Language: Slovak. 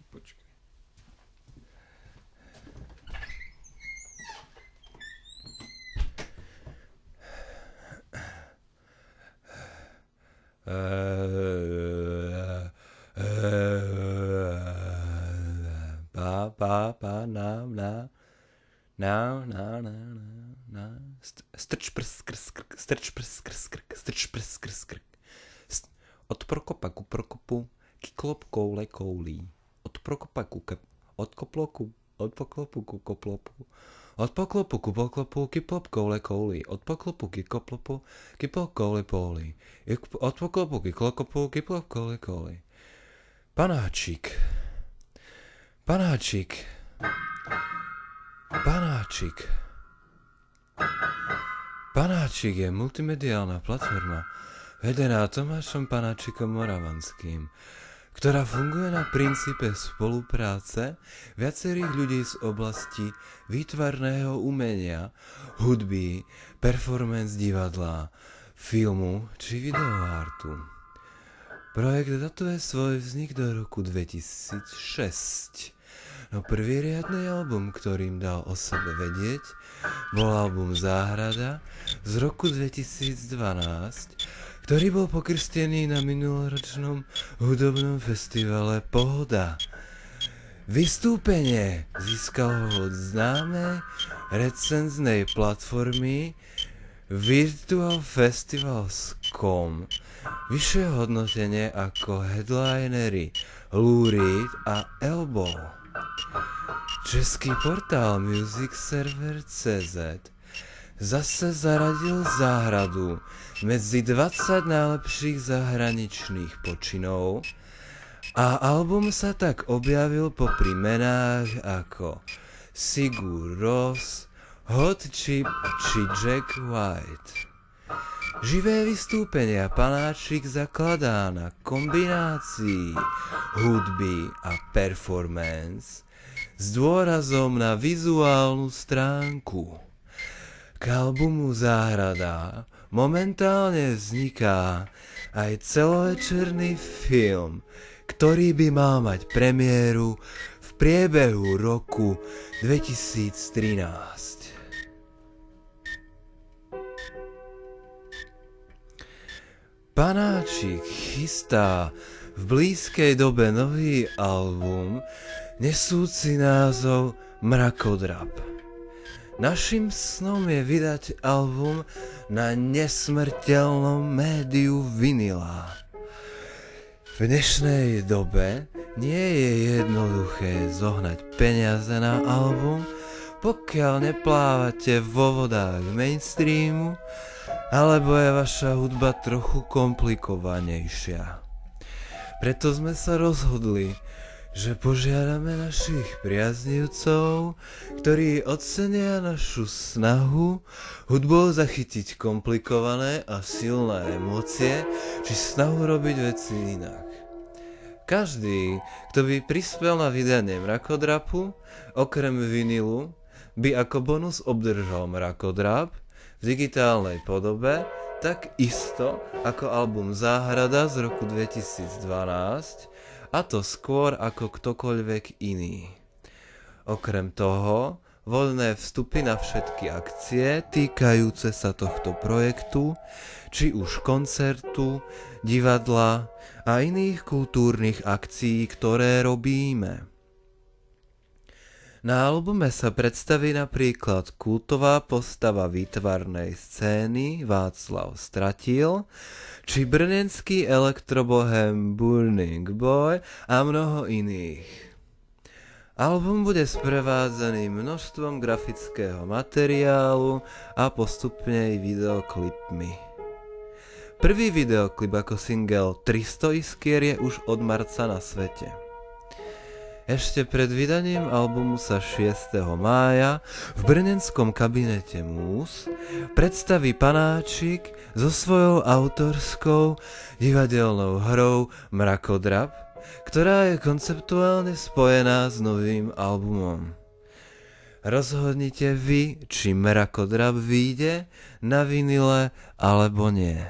Počkaj. Strč prs, strč prs, strč prs, od Prokopa ku Prokopu, kyklop koule koulí. Od Prokopa ku od koploku, od poklopu ku koplopu. Od poklopu ku poklopu, kyplop koule koulí. Od poklopu ku koplopu, kyplop koule poulí. Od poklopu ku klokopu, kyplop koule koulí. Panáčik. Panáčik. Panáčik. Panáčik je multimediálna platforma vedená Tomášom Panáčikom Moravanským, ktorá funguje na princípe spolupráce viacerých ľudí z oblasti výtvarného umenia, hudby, performance divadla, filmu či videoartu. Projekt datuje svoj vznik do roku 2006. No prvý riadny album, ktorým dal o sebe vedieť, bol album Záhrada z roku 2012, ktorý bol pokrstený na minuloročnom hudobnom festivale Pohoda. Vystúpenie získalo od známej recenznej platformy virtualfestivals.com vyššie hodnotenie ako headlinery Lou Reed a Elbow. Český portál musicserver.cz zase zaradil Záhradu medzi 20 najlepších zahraničných počinov a album sa tak objavil popri menách ako Sigur Rós, Hot Chip či Jack White. Živé vystúpenia Panáčik zakladá na kombinácii hudby a performance s dôrazom na vizuálnu stránku. K albumu Záhrada momentálne vzniká aj celovečerný film, ktorý by mal mať premiéru v priebehu roku 2013. Panáčik chystá v blízkej dobe nový album nesúci názov Mrakodrap. Naším snom je vydať album na nesmrteľnom médiu vinila. V dnešnej dobe nie je jednoduché zohnať peniaze na album, pokiaľ neplávate vo vodách mainstreamu, alebo je vaša hudba trochu komplikovanejšia. Preto sme sa rozhodli, že požiadame našich priaznivcov, ktorí ocenia našu snahu hudbou zachytiť komplikované a silné emócie, či snahu robiť veci inak. Každý, kto by prispel na vydanie Mrakodrapu, okrem vinilu, by ako bonus obdržal Mrakodrap v digitálnej podobe, tak isto ako album Záhrada z roku 2012, a to skôr ako ktokoľvek iný. Okrem toho, voľné vstupy na všetky akcie týkajúce sa tohto projektu, či už koncertu, divadla a iných kultúrnych akcií, ktoré robíme. Na albume sa predstaví napríklad kultová postava výtvarnej scény Václav Stratil, či brněnský elektrobohem Burning Boy a mnoho iných. Album bude sprevádzaný množstvom grafického materiálu a postupne aj videoklipmi. Prvý videoklip ako single 300 iskier je už od marca na svete. Ešte pred vydaním albumu sa 6. mája v brnenskom kabinete Múz predstaví Panáčik so svojou autorskou divadelnou hrou Mrakodrap, ktorá je konceptuálne spojená s novým albumom. Rozhodnite vy, či Mrakodrap vyjde na vinile alebo nie.